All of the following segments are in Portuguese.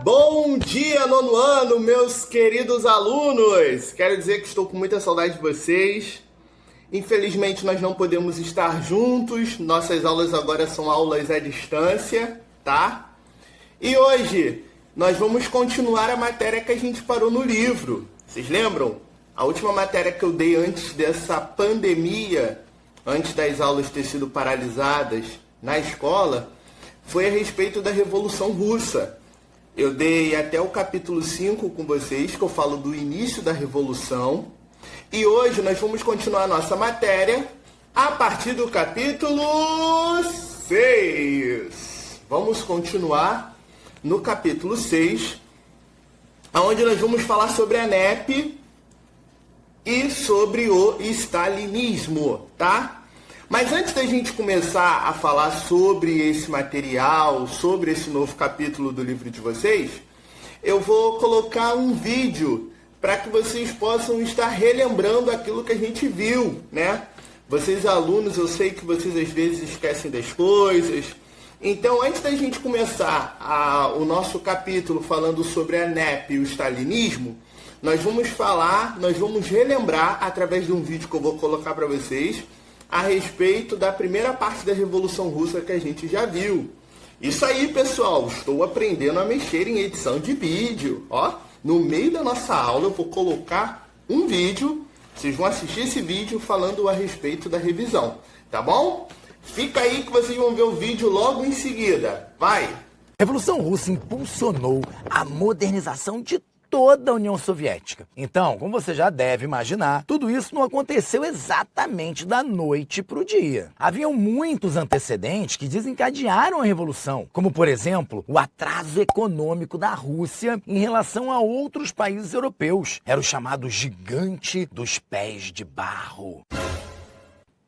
Bom dia, nono ano, meus queridos alunos! Quero dizer que estou com muita saudade de vocês. Infelizmente, nós não podemos estar juntos. Nossas aulas agora são aulas à distância, tá? E hoje, nós vamos continuar a matéria que a gente parou no livro. Vocês lembram? A última matéria que eu dei antes dessa pandemia, antes das aulas ter sido paralisadas na escola, foi a respeito da Revolução Russa. Eu dei até o capítulo 5 com vocês, que eu falo do início da Revolução. E hoje nós vamos continuar a nossa matéria a partir do capítulo 6. Vamos continuar no capítulo 6, onde nós vamos falar sobre a NEP e sobre o stalinismo, tá? Mas antes da gente começar a falar sobre esse material, sobre esse novo capítulo do livro de vocês, eu vou colocar um vídeo para que vocês possam estar relembrando aquilo que a gente viu, né? Vocês alunos, eu sei que vocês às vezes esquecem das coisas. Então, antes da gente começar o nosso capítulo falando sobre a NEP e o stalinismo, nós vamos relembrar através de um vídeo que eu vou colocar para vocês, a respeito da primeira parte da Revolução Russa que a gente já viu. Isso aí, pessoal, estou aprendendo a mexer em edição de vídeo. Ó, no meio da nossa aula eu vou colocar um vídeo, vocês vão assistir esse vídeo falando a respeito da revisão, tá bom? Fica aí que vocês vão ver o vídeo logo em seguida. Vai! A Revolução Russa impulsionou a modernização de toda a União Soviética. Então, como você já deve imaginar, tudo isso não aconteceu exatamente da noite para o dia. Haviam muitos antecedentes que desencadearam a Revolução, como, por exemplo, o atraso econômico da Rússia em relação a outros países europeus. Era o chamado gigante dos pés de barro.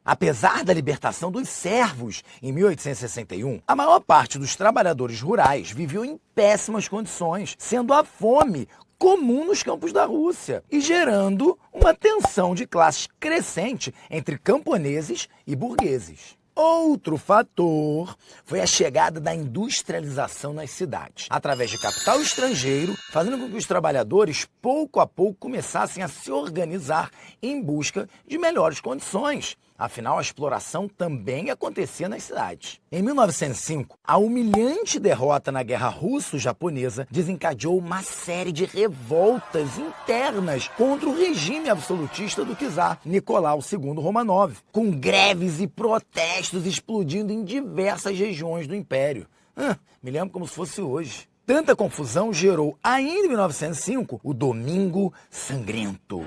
Apesar da libertação dos servos em 1861, a maior parte dos trabalhadores rurais viveu em péssimas condições, sendo a fome comum nos campos da Rússia e gerando uma tensão de classes crescente entre camponeses e burgueses. Outro fator foi a chegada da industrialização nas cidades, através de capital estrangeiro, fazendo com que os trabalhadores, pouco a pouco, começassem a se organizar em busca de melhores condições. Afinal, a exploração também acontecia nas cidades. Em 1905, a humilhante derrota na Guerra Russo-Japonesa desencadeou uma série de revoltas internas contra o regime absolutista do czar Nicolau II Romanov, com greves e protestos explodindo em diversas regiões do Império. Me lembro como se fosse hoje. Tanta confusão gerou, ainda em 1905, o Domingo Sangrento.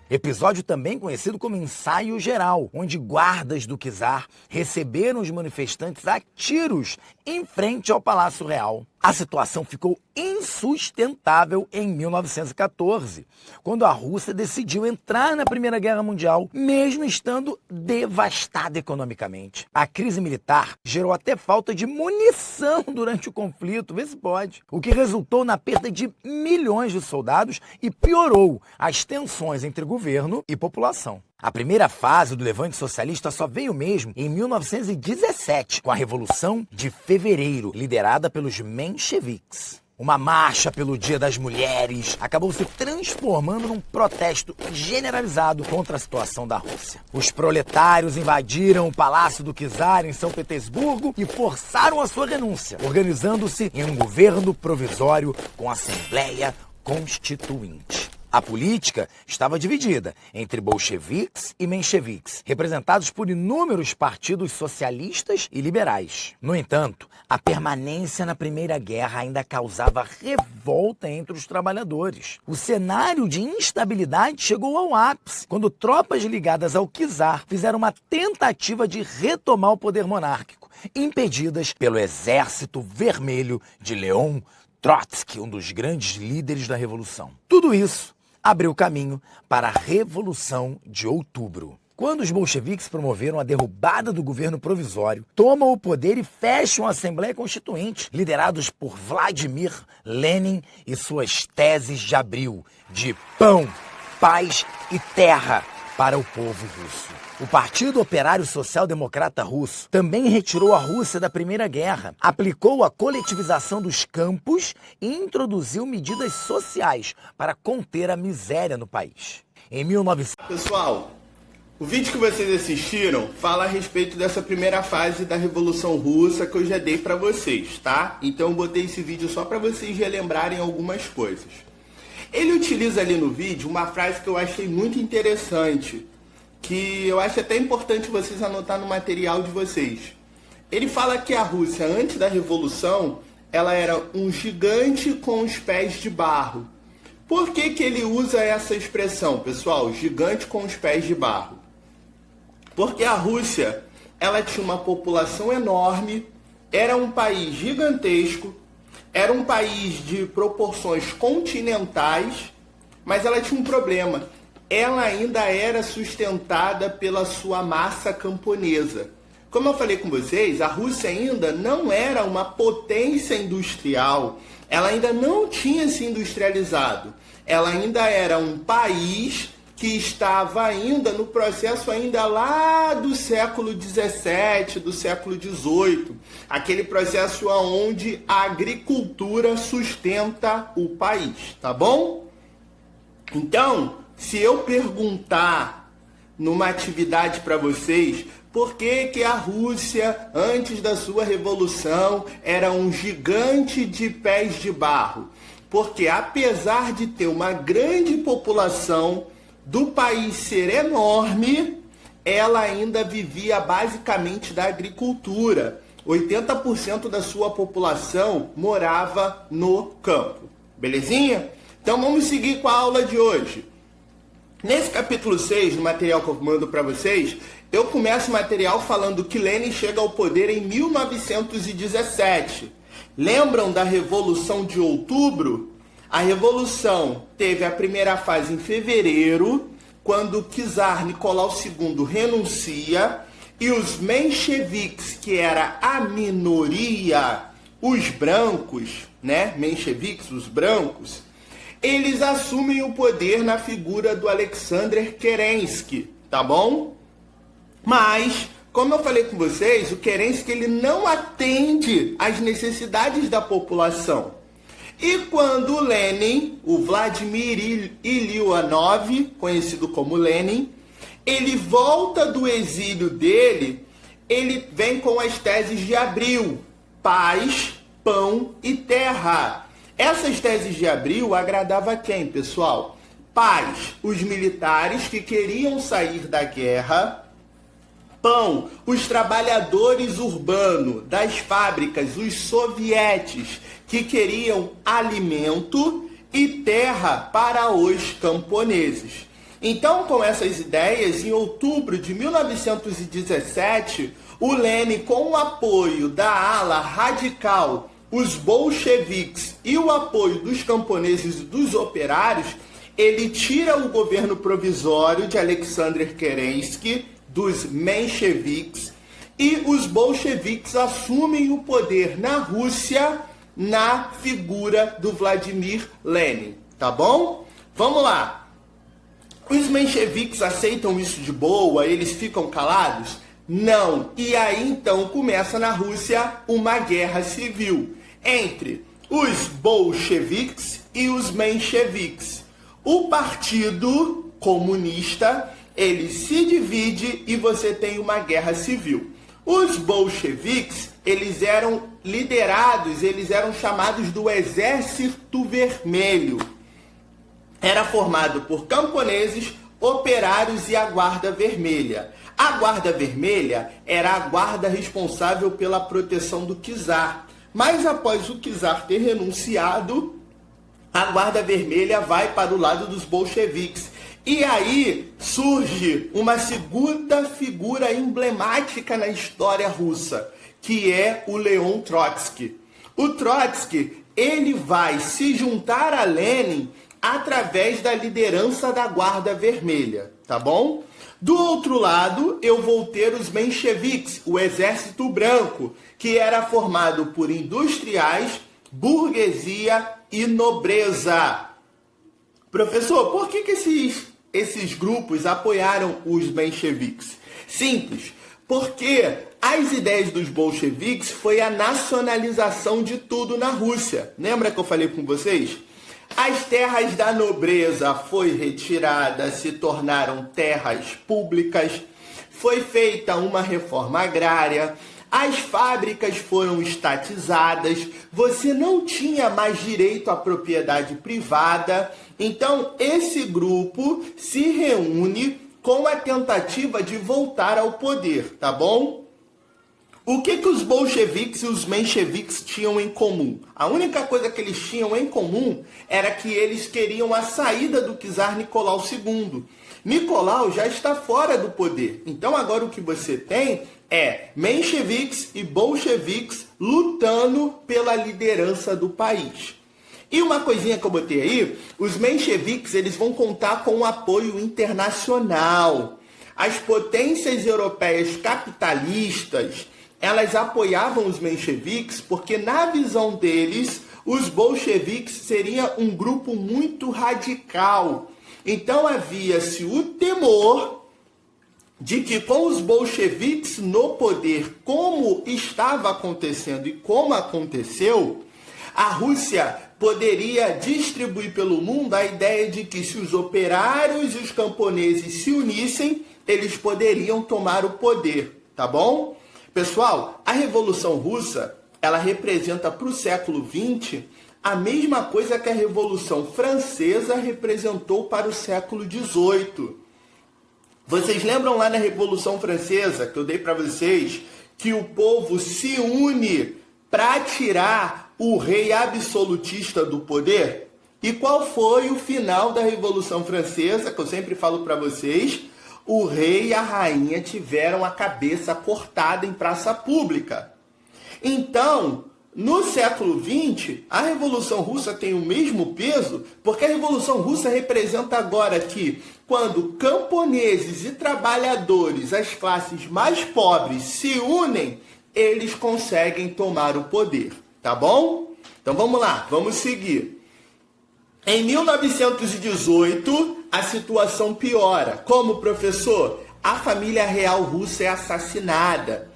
Episódio também conhecido como Ensaio Geral, onde guardas do czar receberam os manifestantes a tiros em frente ao Palácio Real. A situação ficou insustentável em 1914, quando a Rússia decidiu entrar na Primeira Guerra Mundial, mesmo estando devastada economicamente. A crise militar gerou até falta de munição durante o conflito, vê se pode, o que resultou na perda de milhões de soldados e piorou as tensões entre governo e população. A primeira fase do levante socialista só veio mesmo em 1917, com a Revolução de Fevereiro, liderada pelos mencheviques. Uma marcha pelo Dia das Mulheres acabou se transformando num protesto generalizado contra a situação da Rússia. Os proletários invadiram o Palácio do Czar em São Petersburgo e forçaram a sua renúncia, organizando-se em um governo provisório com Assembleia Constituinte. A política estava dividida entre bolcheviques e mencheviques, representados por inúmeros partidos socialistas e liberais. No entanto, a permanência na Primeira Guerra ainda causava revolta entre os trabalhadores. O cenário de instabilidade chegou ao ápice, quando tropas ligadas ao czar fizeram uma tentativa de retomar o poder monárquico, impedidas pelo Exército Vermelho de Leon Trotsky, um dos grandes líderes da Revolução. Tudo isso abriu caminho para a Revolução de Outubro, quando os bolcheviques promoveram a derrubada do governo provisório, tomam o poder e fecham a Assembleia Constituinte, liderados por Vladimir Lenin e suas teses de abril de pão, paz e terra para o povo russo. O Partido Operário Social Democrata Russo também retirou a Rússia da Primeira Guerra, aplicou a coletivização dos campos e introduziu medidas sociais para conter a miséria no país. Em 1900... Pessoal, o vídeo que vocês assistiram fala a respeito dessa primeira fase da Revolução Russa que eu já dei para vocês, tá? Então eu botei esse vídeo só para vocês relembrarem algumas coisas. Ele utiliza ali no vídeo uma frase que eu achei muito interessante, que eu acho até importante vocês anotar no material de vocês. Ele fala que a Rússia, antes da Revolução, ela era um gigante com os pés de barro. Por que que ele usa essa expressão, pessoal? Gigante com os pés de barro. Porque a Rússia, ela tinha uma população enorme, era um país gigantesco, era um país de proporções continentais, mas ela tinha um problema. Ela ainda era sustentada pela sua massa camponesa. Como eu falei com vocês, a Rússia ainda não era uma potência industrial, ela ainda não tinha se industrializado. Ela ainda era um país que estava ainda no processo ainda lá do século XVII, do século XVIII, aquele processo onde a agricultura sustenta o país, tá bom? Então, se eu perguntar numa atividade para vocês, por que que a Rússia, antes da sua revolução, era um gigante de pés de barro? Porque apesar de ter uma grande população, do país ser enorme, ela ainda vivia basicamente da agricultura. 80% da sua população morava no campo. Belezinha? Então vamos seguir com a aula de hoje. Nesse capítulo 6, no material que eu mando para vocês, eu começo o material falando que Lenin chega ao poder em 1917. Lembram da Revolução de Outubro? A Revolução teve a primeira fase em fevereiro, quando o czar Nicolau II renuncia e os mencheviques, que era a minoria, os brancos, né? Mencheviques, os brancos, eles assumem o poder na figura do Alexander Kerensky, tá bom? Mas, como eu falei com vocês, o Kerensky ele não atende às necessidades da população. E quando Lenin, o Vladimir Ilyanov, conhecido como Lenin, ele volta do exílio dele, ele vem com as teses de Abril: paz, pão e terra. Essas teses de Abril agradavam a quem, pessoal? Paz, os militares que queriam sair da guerra. Pão, os trabalhadores urbanos das fábricas, os sovietes, que queriam alimento, e terra para os camponeses. Então, com essas ideias, em outubro de 1917, o Lenin, com o apoio da ala radical, os bolcheviques e o apoio dos camponeses e dos operários, ele tira o governo provisório de Alexander Kerensky, dos mencheviques, e os bolcheviques assumem o poder na Rússia na figura do Vladimir Lenin, tá bom? Vamos lá. Os mencheviques aceitam isso de boa? Eles ficam calados? Não. E aí então começa na Rússia uma guerra civil entre os bolcheviques e os mencheviques. O Partido Comunista, ele se divide e você tem uma guerra civil. Os bolcheviques, eles eram liderados, eles eram chamados do Exército Vermelho. Era formado por camponeses, operários e a Guarda Vermelha. A Guarda Vermelha era a guarda responsável pela proteção do czar. Mas após o czar ter renunciado, a Guarda Vermelha vai para o lado dos bolcheviques. E aí surge uma segunda figura emblemática na história russa, que é o Leon Trotsky. O Trotsky, ele vai se juntar a Lenin através da liderança da Guarda Vermelha, tá bom? Do outro lado, eu vou ter os mencheviques, o Exército Branco, que era formado por industriais, burguesia e nobreza. Professor, por que esses grupos apoiaram os mencheviques? Simples, porque as ideias dos bolcheviques foi a nacionalização de tudo na Rússia. Lembra que eu falei com vocês? As terras da nobreza foi retirada, se tornaram terras públicas, foi feita uma reforma agrária, as fábricas foram estatizadas, você não tinha mais direito à propriedade privada. Então, esse grupo se reúne com a tentativa de voltar ao poder, tá bom? O que os bolcheviques e os mencheviques tinham em comum? A única coisa que eles tinham em comum era que eles queriam a saída do czar Nicolau II. Nicolau já está fora do poder. Então agora o que você tem é mencheviques e bolcheviques lutando pela liderança do país. E uma coisinha que eu botei aí, os mencheviques eles vão contar com o apoio internacional. As potências europeias capitalistas, elas apoiavam os mencheviques porque, na visão deles, os bolcheviques seriam um grupo muito radical. Então havia-se o temor de que com os bolcheviques no poder, como estava acontecendo e como aconteceu, a Rússia poderia distribuir pelo mundo a ideia de que se os operários e os camponeses se unissem, eles poderiam tomar o poder, tá bom? Pessoal, a Revolução Russa, ela representa para o século XX a mesma coisa que a Revolução Francesa representou para o século XVIII. Vocês lembram lá na Revolução Francesa, que eu dei para vocês, que o povo se une para tirar o rei absolutista do poder? E qual foi o final da Revolução Francesa, que eu sempre falo para vocês? O rei e a rainha tiveram a cabeça cortada em praça pública. Então, no século XX, a Revolução Russa tem o mesmo peso, porque a Revolução Russa representa agora que, quando camponeses e trabalhadores, as classes mais pobres, se unem, eles conseguem tomar o poder, tá bom? Então vamos lá, vamos seguir. Em 1918, a situação piora. Como, professor? A família real russa é assassinada.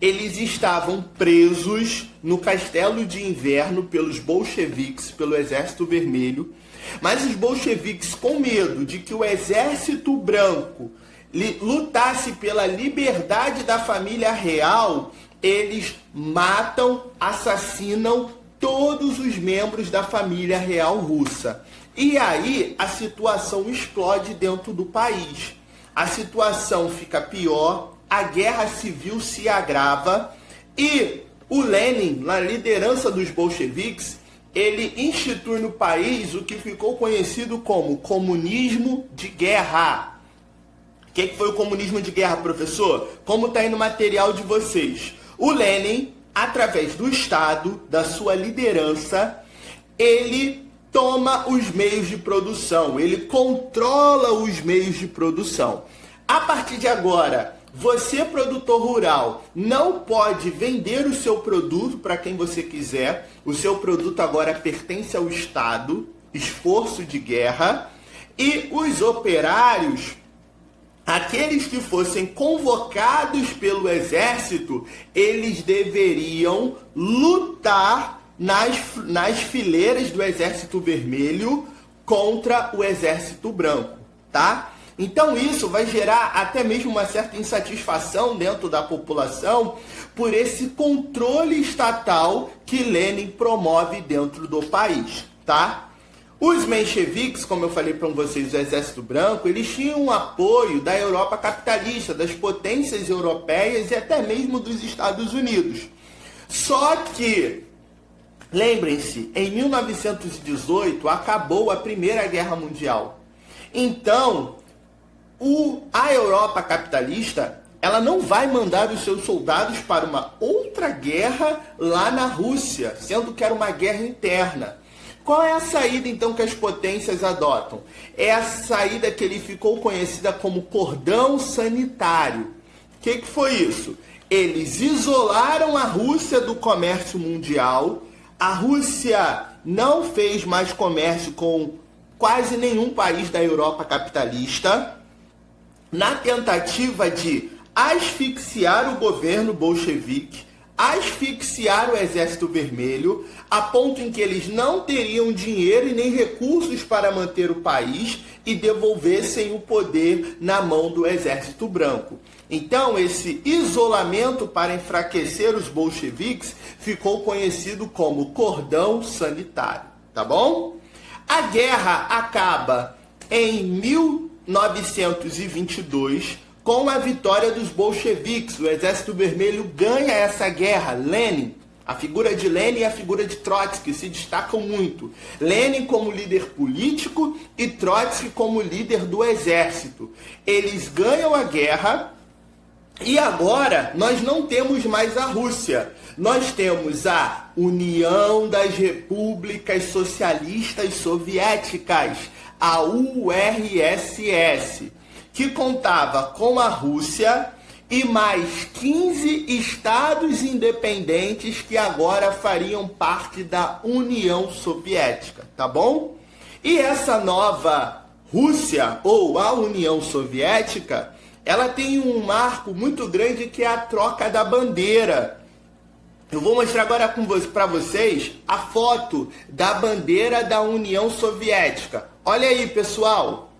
Eles estavam presos no Castelo de Inverno pelos bolcheviques, pelo Exército Vermelho. Mas os bolcheviques, com medo de que o Exército Branco lutasse pela liberdade da família real, eles matam, assassinam todos os membros da família real russa. E aí a situação explode dentro do país. A situação fica pior, a guerra civil se agrava e o Lenin, na liderança dos bolcheviques, ele institui no país o que ficou conhecido como comunismo de guerra. O que foi o comunismo de guerra, professor? Como está aí no material de vocês. O Lenin, através do Estado, da sua liderança, ele toma os meios de produção, ele controla os meios de produção. A partir de agora, você, produtor rural, não pode vender o seu produto para quem você quiser. O seu produto agora pertence ao Estado, esforço de guerra, e os operários, aqueles que fossem convocados pelo exército, eles deveriam lutar nas fileiras do Exército Vermelho contra o Exército Branco, tá? Então isso vai gerar até mesmo uma certa insatisfação dentro da população por esse controle estatal que Lenin promove dentro do país, tá? Os mencheviques, como eu falei para vocês, do Exército Branco, eles tinham o apoio da Europa capitalista, das potências europeias e até mesmo dos Estados Unidos. Só que, lembrem-se, em 1918 acabou a Primeira Guerra Mundial. Então, a Europa capitalista, ela não vai mandar os seus soldados para uma outra guerra lá na Rússia, sendo que era uma guerra interna. Qual é a saída, então, que as potências adotam? É a saída que ele ficou conhecida como cordão sanitário. O que foi isso? Eles isolaram a Rússia do comércio mundial. A Rússia não fez mais comércio com quase nenhum país da Europa capitalista, na tentativa de asfixiar o governo bolchevique, asfixiar o Exército Vermelho, a ponto em que eles não teriam dinheiro e nem recursos para manter o país e devolvessem o poder na mão do Exército Branco. Então, esse isolamento para enfraquecer os bolcheviques ficou conhecido como cordão sanitário, tá bom? A guerra acaba em 1922 com a vitória dos bolcheviques. O Exército Vermelho ganha essa guerra. Lenin, a figura de Lenin e a figura de Trotsky se destacam muito. Lenin como líder político e Trotsky como líder do exército. Eles ganham a guerra e agora nós não temos mais a Rússia. Nós temos a União das Repúblicas Socialistas Soviéticas, a URSS, que contava com a Rússia e mais 15 estados independentes que agora fariam parte da União Soviética, tá bom? E essa nova Rússia, ou a União Soviética, ela tem um marco muito grande que é a troca da bandeira. Eu vou mostrar agora para vocês a foto da bandeira da União Soviética. Olha aí, pessoal.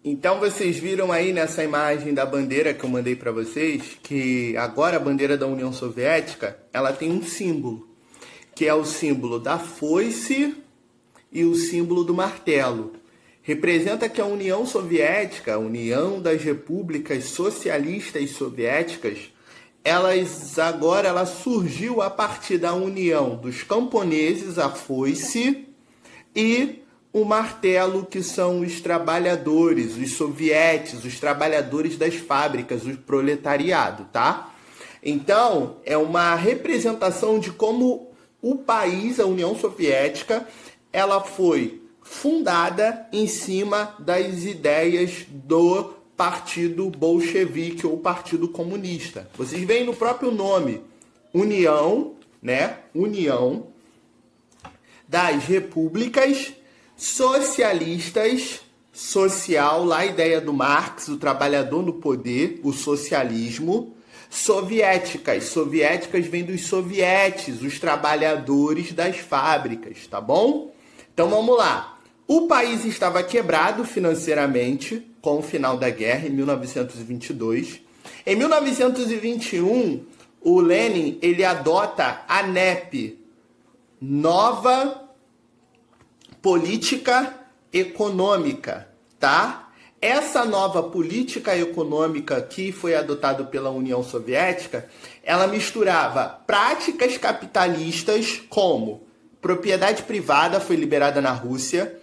Então vocês viram aí nessa imagem da bandeira que eu mandei para vocês, que agora a bandeira da União Soviética, ela tem um símbolo, que é o símbolo da foice e o símbolo do martelo. Representa que a União Soviética, a União das Repúblicas Socialistas Soviéticas, ela surgiu a partir da união dos camponeses, a foice, e o martelo, que são os trabalhadores, os sovietes, os trabalhadores das fábricas, o proletariado, tá? Então, é uma representação de como o país, a União Soviética, ela foi fundada em cima das ideias do Partido Bolchevique ou Partido Comunista. Vocês veem no próprio nome, União, né? União das Repúblicas Socialistas, social, lá a ideia do Marx, o trabalhador no poder, o socialismo, soviéticas. Soviéticas vem dos sovietes, os trabalhadores das fábricas, tá bom? Então vamos lá. O país estava quebrado financeiramente com o final da guerra, em 1922. Em 1921, o Lenin ele adota a NEP, Nova Política Econômica, tá? Essa nova política econômica que foi adotada pela União Soviética, ela misturava práticas capitalistas como propriedade privada, foi liberada na Rússia.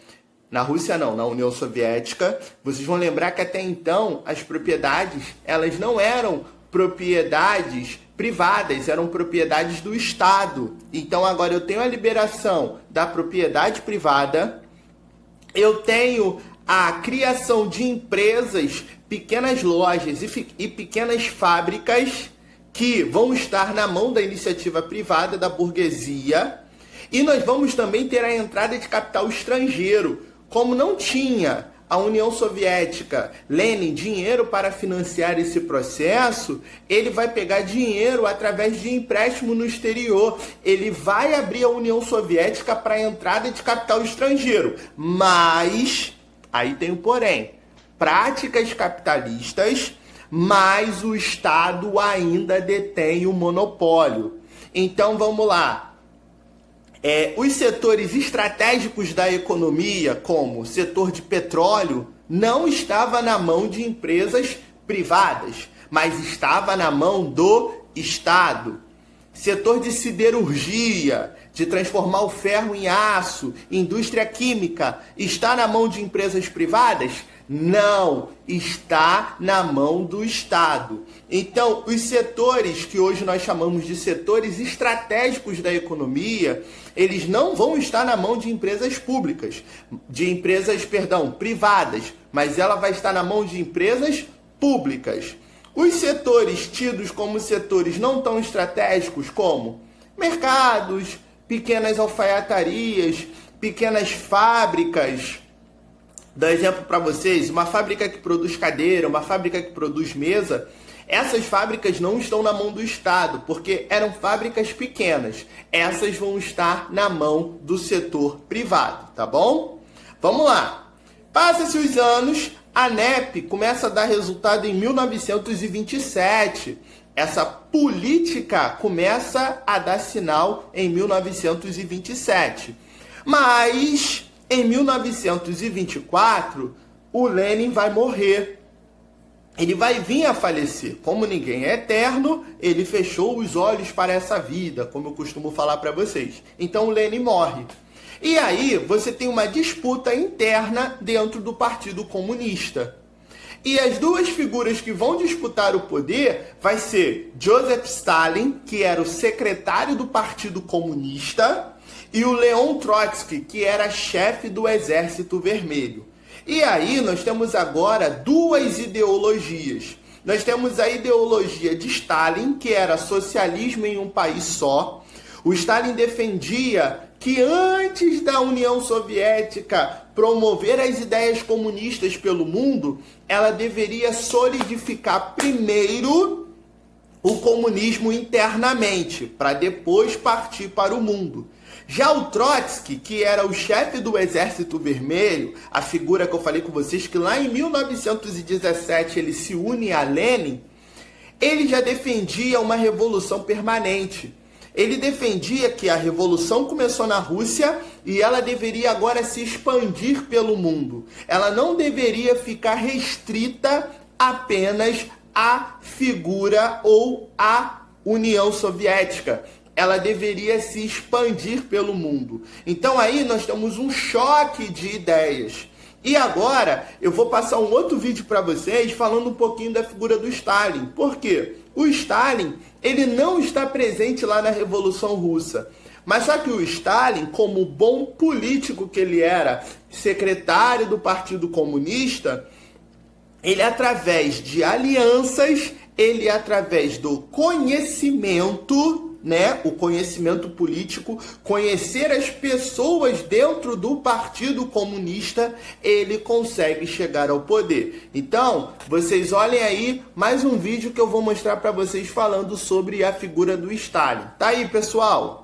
Na Rússia não, na União Soviética. Vocês vão lembrar que até então as propriedades, elas não eram propriedades privadas, eram propriedades do Estado. Então agora eu tenho a liberação da propriedade privada, eu tenho a criação de empresas, pequenas lojas e pequenas fábricas que vão estar na mão da iniciativa privada, da burguesia, e nós vamos também ter a entrada de capital estrangeiro. Como não tinha a União Soviética, Lenin, dinheiro para financiar esse processo, ele vai pegar dinheiro através de empréstimo no exterior. Ele vai abrir a União Soviética para a entrada de capital estrangeiro. Mas, aí tem o porém, práticas capitalistas, mas o Estado ainda detém o monopólio. Então vamos lá. Os setores estratégicos da economia, como o setor de petróleo, não estava na mão de empresas privadas, mas estava na mão do Estado. Setor de siderurgia, de transformar o ferro em aço, indústria química, está na mão de empresas privadas? Não, está na mão do Estado. Então, os setores que hoje nós chamamos de setores estratégicos da economia, eles não vão estar na mão de empresas públicas, privadas, mas ela vai estar na mão de empresas públicas. Os setores tidos como setores não tão estratégicos, como mercados, pequenas alfaiatarias, pequenas fábricas, Dar exemplo para vocês, uma fábrica que produz cadeira, uma fábrica que produz mesa, essas fábricas não estão na mão do Estado, porque eram fábricas pequenas. Essas vão estar na mão do setor privado, tá bom? Vamos lá. Passa-se os anos, a ANEP começa a dar resultado em 1927. Essa política começa a dar sinal em 1927. Mas em 1924, o Lenin vai morrer. Ele vai vir a falecer. Como ninguém é eterno, ele fechou os olhos para essa vida, como eu costumo falar para vocês. Então o Lenin morre. E aí você tem uma disputa interna dentro do Partido Comunista. E as duas figuras que vão disputar o poder vai ser Joseph Stalin, que era o secretário do Partido Comunista, e o Leon Trotsky, que era chefe do Exército Vermelho. E aí nós temos agora duas ideologias. Nós temos a ideologia de Stalin, que era socialismo em um país só. O Stalin defendia que antes da União Soviética promover as ideias comunistas pelo mundo, ela deveria solidificar primeiro o comunismo internamente, para depois partir para o mundo. Já o Trotsky, que era o chefe do Exército Vermelho, a figura que eu falei com vocês, que lá em 1917 ele se une a Lenin, ele já defendia uma revolução permanente. Ele defendia que a revolução começou na Rússia e ela deveria agora se expandir pelo mundo. Ela não deveria ficar restrita apenas à figura ou à União Soviética. Ela deveria se expandir pelo mundo. Então aí nós temos um choque de ideias. E agora eu vou passar um outro vídeo para vocês falando um pouquinho da figura do Stalin. Por quê? O Stalin, ele não está presente lá na Revolução Russa. Mas só que o Stalin, como bom político que ele era, secretário do Partido Comunista, ele através de alianças, ele através do conhecimento, o conhecimento político, conhecer as pessoas dentro do Partido Comunista, ele consegue chegar ao poder. Então, vocês olhem aí mais um vídeo que eu vou mostrar para vocês falando sobre a figura do Stalin. Tá aí, pessoal?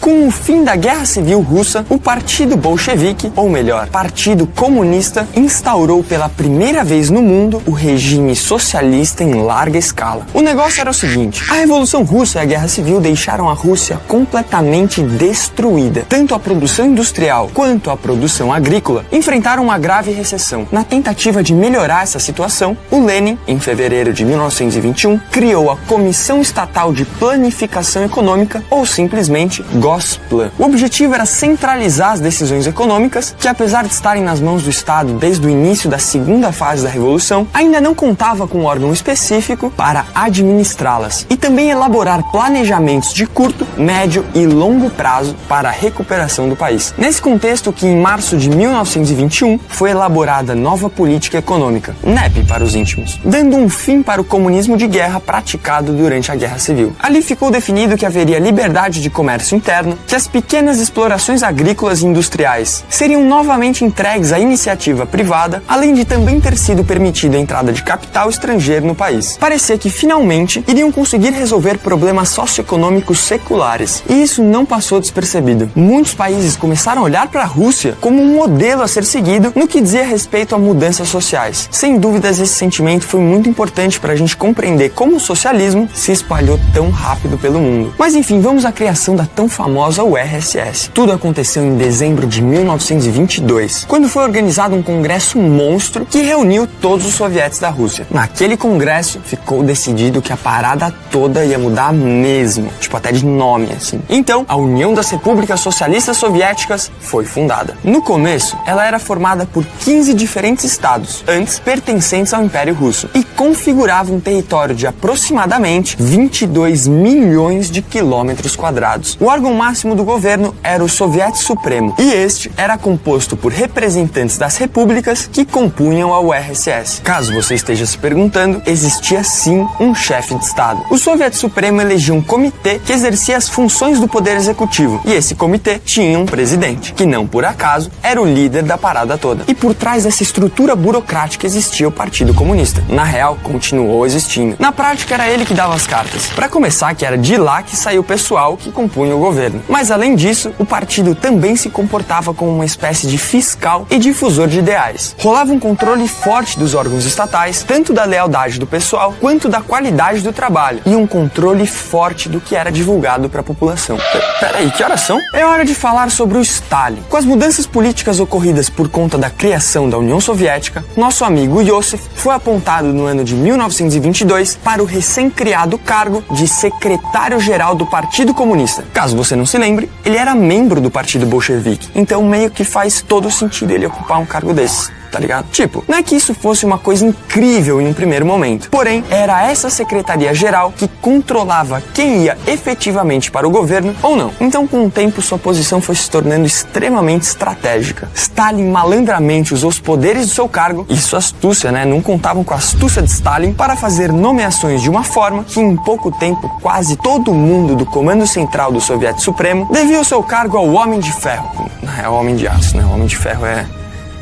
Com o fim da Guerra Civil Russa, o Partido Bolchevique, ou melhor, Partido Comunista, instaurou pela primeira vez no mundo o regime socialista em larga escala. O negócio era o seguinte: a Revolução Russa e a Guerra Civil deixaram a Rússia completamente destruída. Tanto a produção industrial quanto a produção agrícola enfrentaram uma grave recessão. Na tentativa de melhorar essa situação, o Lenin, em fevereiro de 1921, criou a Comissão Estatal de Planificação Econômica, ou simplesmente Gosplan. O objetivo era centralizar as decisões econômicas, que apesar de estarem nas mãos do Estado desde o início da segunda fase da Revolução, ainda não contava com um órgão específico para administrá-las, e também elaborar planejamentos de curto, médio e longo prazo para a recuperação do país. Nesse contexto que, em março de 1921, foi elaborada a nova política econômica, NEP para os íntimos, dando um fim para o comunismo de guerra praticado durante a Guerra Civil. Ali ficou definido que haveria liberdade de comércio interno, que as pequenas explorações agrícolas e industriais seriam novamente entregues à iniciativa privada, além de também ter sido permitida a entrada de capital estrangeiro no país. Parecia que finalmente iriam conseguir resolver problemas socioeconômicos seculares, e isso não passou despercebido. Muitos países começaram a olhar para a Rússia como um modelo a ser seguido no que dizia respeito a mudanças sociais. Sem dúvidas, esse sentimento foi muito importante para a gente compreender como o socialismo se espalhou tão rápido pelo mundo. Mas enfim, vamos à criação da tão famosa URSS. Tudo aconteceu em dezembro de 1922, quando foi organizado um congresso monstro que reuniu todos os sovietes da Rússia. Naquele congresso ficou decidido que a parada toda ia mudar mesmo, até de nome assim. Então, a União das Repúblicas Socialistas Soviéticas foi fundada. No começo, ela era formada por 15 diferentes estados, antes pertencentes ao Império Russo, e configurava um território de aproximadamente 22 milhões de quilômetros quadrados. O órgão máximo do governo era o Soviet Supremo, e este era composto por representantes das repúblicas que compunham a URSS. Caso você esteja se perguntando, existia sim um chefe de Estado. O Soviet Supremo elegia um comitê que exercia as funções do poder executivo, e esse comitê tinha um presidente, que não por acaso era o líder da parada toda. E por trás dessa estrutura burocrática existia o Partido Comunista. Na real, continuou existindo. Na prática, era ele que dava as cartas. Para começar, que era de lá que saiu o pessoal que compunha o governo. Mas além disso, o partido também se comportava como uma espécie de fiscal e difusor de ideais. Rolava um controle forte dos órgãos estatais, tanto da lealdade do pessoal quanto da qualidade do trabalho, e um controle forte do que era divulgado para a população. Peraí, que horas são? É hora de falar sobre o Stalin. Com as mudanças políticas ocorridas por conta da criação da União Soviética, nosso amigo Iosif foi apontado no ano de 1922 para o recém-criado cargo de secretário-geral do Partido Comunista. Caso você não se lembre, ele era membro do Partido Bolchevique, então meio que faz todo sentido ele ocupar um cargo desses. Tá ligado? Tipo, não é que isso fosse uma coisa incrível em um primeiro momento. Porém, era essa secretaria-geral que controlava quem ia efetivamente para o governo ou não. Então, com o tempo, sua posição foi se tornando extremamente estratégica. Stalin malandramente usou os poderes do seu cargo e sua astúcia, não contavam com a astúcia de Stalin para fazer nomeações de uma forma que em pouco tempo quase todo mundo do comando central do Soviet Supremo devia o seu cargo ao Homem de Ferro. É o Homem de Aço, né? O Homem de Ferro é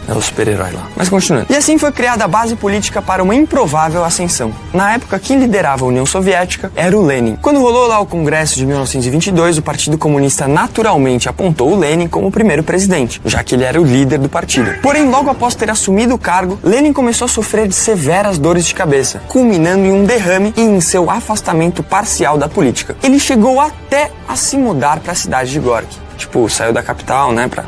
o super-herói lá. Mas continuando. E assim foi criada a base política para uma improvável ascensão. Na época, quem liderava a União Soviética era o Lenin. Quando rolou lá o Congresso de 1922, o Partido Comunista naturalmente apontou o Lenin como o primeiro presidente, já que ele era o líder do partido. Porém, logo após ter assumido o cargo, Lenin começou a sofrer de severas dores de cabeça, culminando em um derrame e em seu afastamento parcial da política. Ele chegou até a se mudar para a cidade de Gorky. Tipo, saiu da capital, pra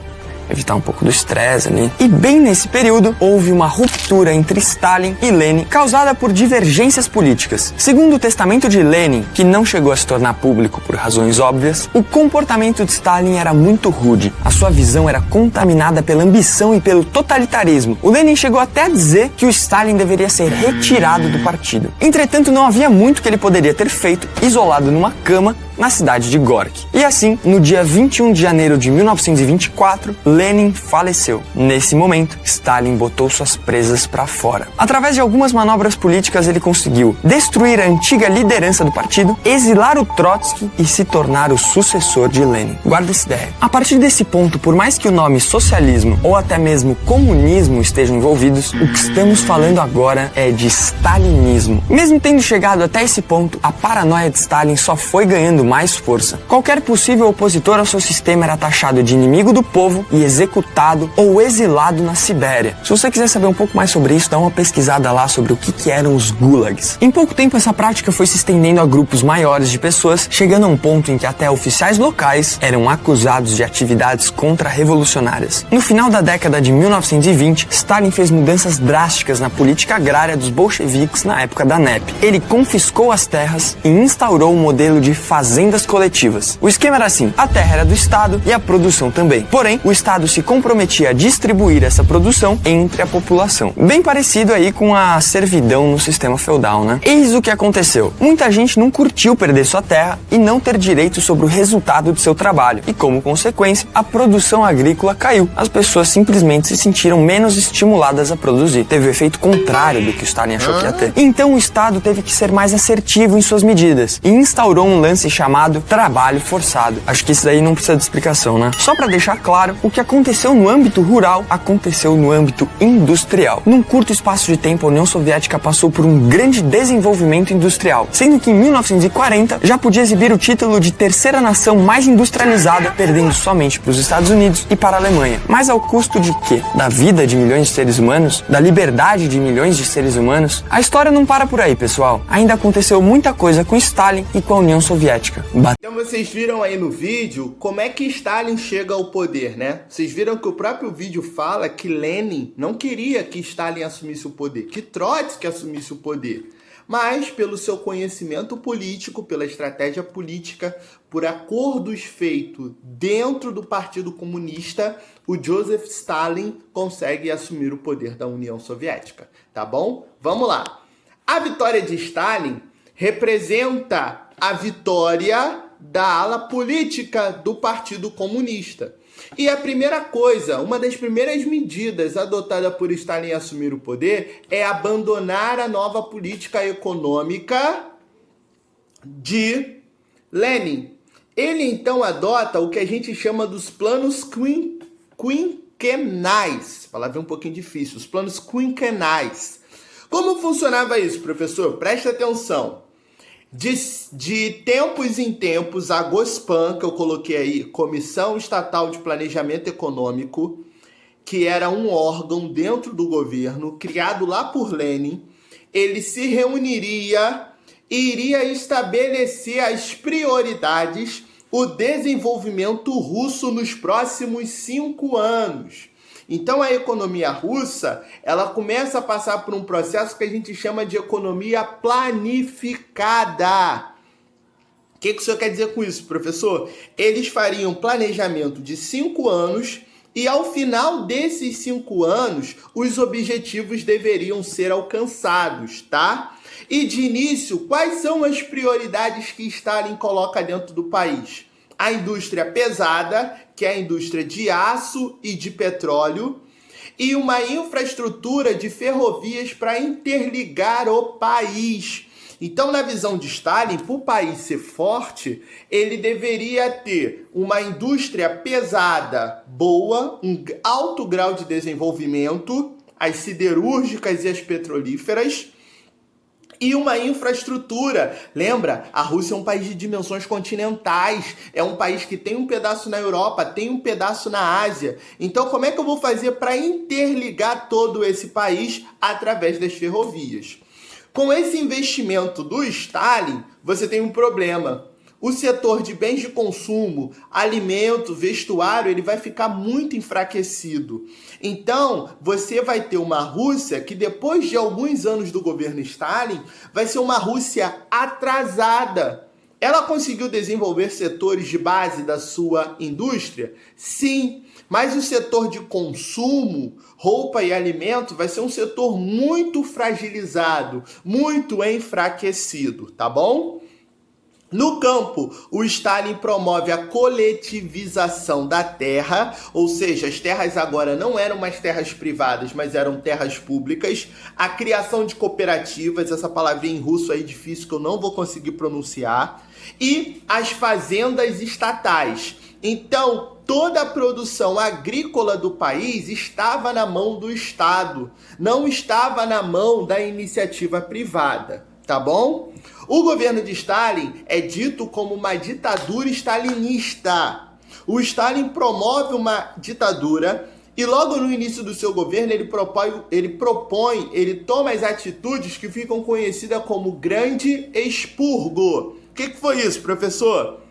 evitar um pouco do estresse ali. E bem nesse período, houve uma ruptura entre Stalin e Lenin, causada por divergências políticas. Segundo o testamento de Lenin, que não chegou a se tornar público por razões óbvias, o comportamento de Stalin era muito rude. A sua visão era contaminada pela ambição e pelo totalitarismo. O Lenin chegou até a dizer que o Stalin deveria ser retirado do partido. Entretanto, não havia muito que ele poderia ter feito, isolado numa cama, na cidade de Gorky. E assim, no dia 21 de janeiro de 1924, Lenin faleceu. Nesse momento, Stalin botou suas presas para fora. Através de algumas manobras políticas, ele conseguiu destruir a antiga liderança do partido, exilar o Trotsky e se tornar o sucessor de Lenin. Guarda essa ideia. A partir desse ponto, por mais que o nome socialismo ou até mesmo comunismo estejam envolvidos, o que estamos falando agora é de stalinismo. Mesmo tendo chegado até esse ponto, a paranoia de Stalin só foi ganhando mais força. Qualquer possível opositor ao seu sistema era taxado de inimigo do povo e executado ou exilado na Sibéria. Se você quiser saber um pouco mais sobre isso, dá uma pesquisada lá sobre o que eram os gulags. Em pouco tempo, essa prática foi se estendendo a grupos maiores de pessoas, chegando a um ponto em que até oficiais locais eram acusados de atividades contra-revolucionárias. No final da década de 1920, Stalin fez mudanças drásticas na política agrária dos bolcheviques na época da NEP. Ele confiscou as terras e instaurou um modelo de fazendas coletivas. O esquema era assim: a terra era do Estado e a produção também. Porém, o Estado se comprometia a distribuir essa produção entre a população. Bem parecido aí com a servidão no sistema feudal, Eis o que aconteceu. Muita gente não curtiu perder sua terra e não ter direito sobre o resultado de seu trabalho. E como consequência, a produção agrícola caiu. As pessoas simplesmente se sentiram menos estimuladas a produzir. Teve o efeito contrário do que o Stalin achou que ia ter. Então o Estado teve que ser mais assertivo em suas medidas e instaurou um lance chamado trabalho forçado. Acho que isso daí não precisa de explicação, Só para deixar claro, o que aconteceu no âmbito rural aconteceu no âmbito industrial. Num curto espaço de tempo, a União Soviética passou por um grande desenvolvimento industrial, sendo que em 1940 já podia exibir o título de terceira nação mais industrializada, perdendo somente para os Estados Unidos e para a Alemanha. Mas ao custo de quê? Da vida de milhões de seres humanos? Da liberdade de milhões de seres humanos? A história não para por aí, pessoal. Ainda aconteceu muita coisa com Stalin e com a União Soviética. Então vocês viram aí no vídeo como é que Stalin chega ao poder, Vocês viram que o próprio vídeo fala que Lenin não queria que Stalin assumisse o poder, que Trotsky assumisse o poder. Mas pelo seu conhecimento político, pela estratégia política, por acordos feitos dentro do Partido Comunista, o Joseph Stalin consegue assumir o poder da União Soviética, tá bom? Vamos lá. A vitória de Stalin representa a vitória da ala política do Partido Comunista. E a primeira coisa, uma das primeiras medidas adotada por Stalin assumir o poder é abandonar a nova política econômica de Lenin. Ele então adota o que a gente chama dos planos quinquenais. A palavra é um pouquinho difícil, os planos quinquenais. Como funcionava isso, professor? Preste atenção. De tempos em tempos, a GOSPAN, que eu coloquei aí, Comissão Estatal de Planejamento Econômico, que era um órgão dentro do governo, criado lá por Lenin, ele se reuniria e iria estabelecer as prioridades, o desenvolvimento russo nos próximos 5 anos. Então a economia russa, ela começa a passar por um processo que a gente chama de economia planificada. O que o senhor quer dizer com isso, professor? Eles fariam planejamento de 5 anos e ao final desses 5 anos, os objetivos deveriam ser alcançados, tá? E de início, quais são as prioridades que Stalin coloca dentro do país? A indústria pesada, que é a indústria de aço e de petróleo, e uma infraestrutura de ferrovias para interligar o país. Então, na visão de Stalin, para o país ser forte, ele deveria ter uma indústria pesada boa, um alto grau de desenvolvimento, as siderúrgicas e as petrolíferas, e uma infraestrutura. Lembra, a Rússia é um país de dimensões continentais, é um país que tem um pedaço na Europa, tem um pedaço na Ásia. Então, como é que eu vou fazer para interligar todo esse país através das ferrovias? Com esse investimento do Stalin, você tem um problema. O setor de bens de consumo, alimento, vestuário, ele vai ficar muito enfraquecido. Então, você vai ter uma Rússia que depois de alguns anos do governo Stalin, vai ser uma Rússia atrasada. Ela conseguiu desenvolver setores de base da sua indústria? Sim, mas o setor de consumo, roupa e alimento vai ser um setor muito fragilizado, muito enfraquecido, tá bom? No campo, o Stalin promove a coletivização da terra, ou seja, as terras agora não eram mais terras privadas, mas eram terras públicas, a criação de cooperativas, essa palavrinha em russo aí difícil que eu não vou conseguir pronunciar, e as fazendas estatais. Então, toda a produção agrícola do país estava na mão do Estado, não estava na mão da iniciativa privada, tá bom? O governo de Stalin é dito como uma ditadura stalinista. O Stalin promove uma ditadura e logo no início do seu governo ele toma as atitudes que ficam conhecidas como Grande Expurgo. O que foi isso, professor?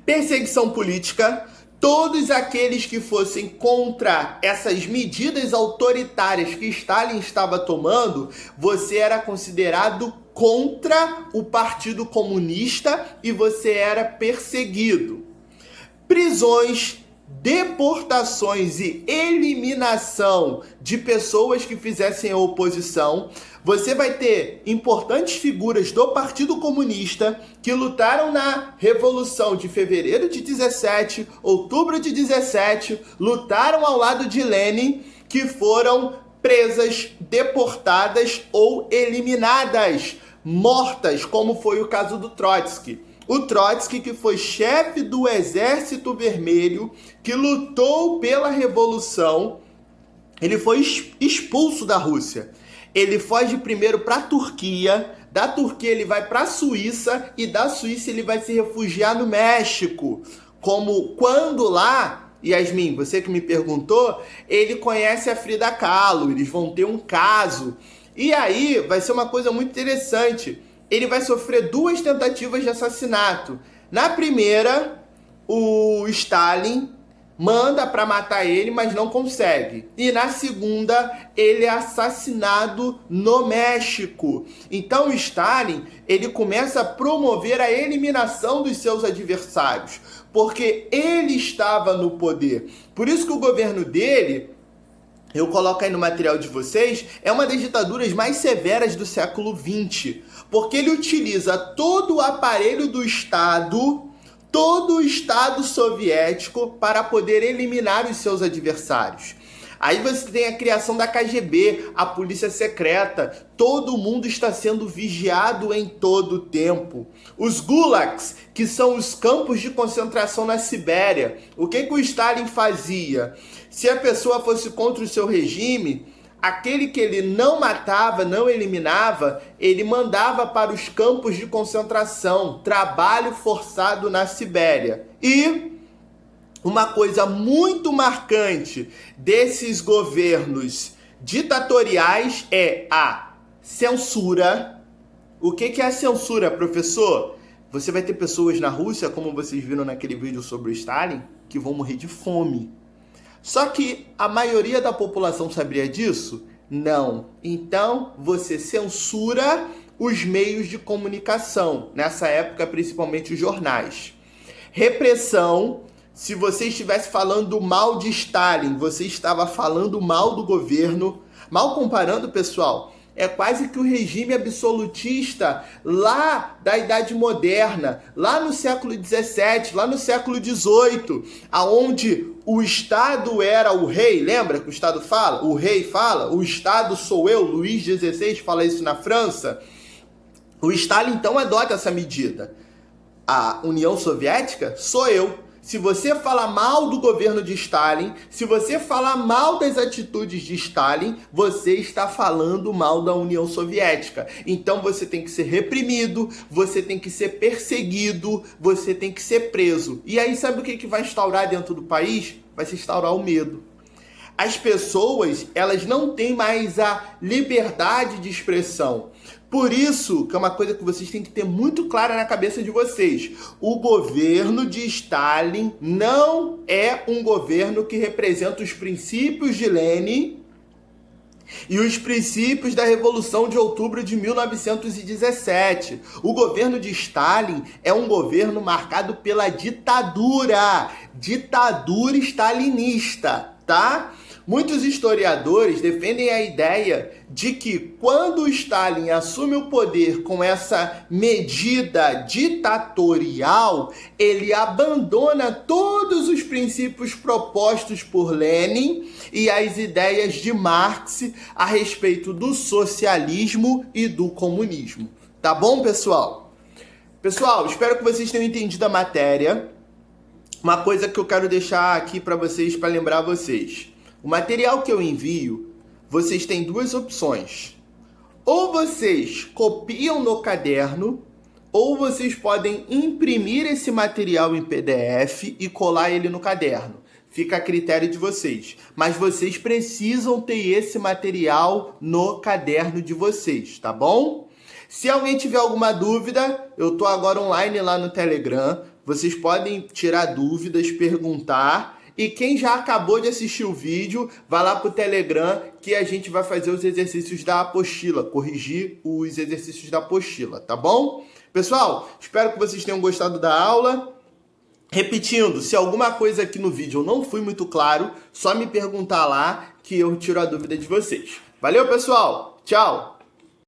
Perseguição política. Todos aqueles que fossem contra essas medidas autoritárias que Stalin estava tomando, você era considerado contra o Partido Comunista e você era perseguido. Prisões, deportações e eliminação de pessoas que fizessem a oposição. Você vai ter importantes figuras do Partido Comunista que lutaram na Revolução de fevereiro de 17, outubro de 17, lutaram ao lado de Lenin, que foram presas, deportadas ou eliminadas, mortas, como foi o caso do Trotsky. O Trotsky, que foi chefe do Exército Vermelho, que lutou pela Revolução, ele foi expulso da Rússia. Ele foge primeiro para a Turquia, da Turquia ele vai para a Suíça e da Suíça ele vai se refugiar no México. Como quando lá, Yasmin, você que me perguntou, ele conhece a Frida Kahlo, eles vão ter um caso. E aí vai ser uma coisa muito interessante. Ele vai sofrer 2 tentativas de assassinato. Na primeira, o Stalin manda para matar ele, mas não consegue. E na segunda, ele é assassinado no México. Então o Stalin, ele começa a promover a eliminação dos seus adversários, porque ele estava no poder. Por isso que o governo dele, eu coloco aí no material de vocês, é uma das ditaduras mais severas do século XX. Porque ele utiliza todo o aparelho do Estado, todo o Estado soviético, para poder eliminar os seus adversários. Aí você tem a criação da KGB, a polícia secreta. Todo mundo está sendo vigiado em todo o tempo. Os gulags, que são os campos de concentração na Sibéria. O que o Stalin fazia? Se a pessoa fosse contra o seu regime, aquele que ele não matava, não eliminava, ele mandava para os campos de concentração, trabalho forçado na Sibéria. E uma coisa muito marcante desses governos ditatoriais é a censura. O que é a censura, professor? Você vai ter pessoas na Rússia, como vocês viram naquele vídeo sobre o Stalin, que vão morrer de fome. Só que a maioria da população sabia disso? Não. Então, você censura os meios de comunicação. Nessa época, principalmente os jornais. Repressão. Se você estivesse falando mal de Stalin, você estava falando mal do governo. Mal comparando, pessoal, é quase que o regime absolutista lá da Idade Moderna, lá no século XVII, lá no século XVIII, aonde o Estado era o rei. Lembra que o Estado fala? O rei fala, o Estado sou eu. Luís XVI fala isso na França. O Stalin, então, adota essa medida. A União Soviética sou eu. Se você falar mal do governo de Stalin, se você falar mal das atitudes de Stalin, você está falando mal da União Soviética. Então você tem que ser reprimido, você tem que ser perseguido, você tem que ser preso. E aí sabe o que vai instaurar dentro do país? Vai se instaurar o medo. As pessoas, elas não têm mais a liberdade de expressão. Por isso, que é uma coisa que vocês têm que ter muito clara na cabeça de vocês. O governo de Stalin não é um governo que representa os princípios de Lenin e os princípios da Revolução de Outubro de 1917. O governo de Stalin é um governo marcado pela ditadura stalinista, tá? Muitos historiadores defendem a ideia de que quando Stalin assume o poder com essa medida ditatorial, ele abandona todos os princípios propostos por Lenin e as ideias de Marx a respeito do socialismo e do comunismo. Tá bom, pessoal? Pessoal, espero que vocês tenham entendido a matéria. Uma coisa que eu quero deixar aqui para vocês, para lembrar vocês. O material que eu envio, vocês têm duas opções. Ou vocês copiam no caderno, ou vocês podem imprimir esse material em PDF e colar ele no caderno. Fica a critério de vocês. Mas vocês precisam ter esse material no caderno de vocês, tá bom? Se alguém tiver alguma dúvida, eu tô agora online lá no Telegram. Vocês podem tirar dúvidas, perguntar. E quem já acabou de assistir o vídeo, vai lá pro Telegram que a gente vai fazer os exercícios da apostila, corrigir os exercícios da apostila, tá bom? Pessoal, espero que vocês tenham gostado da aula. Repetindo, se alguma coisa aqui no vídeo eu não fui muito claro, só me perguntar lá que eu tiro a dúvida de vocês. Valeu, pessoal! Tchau!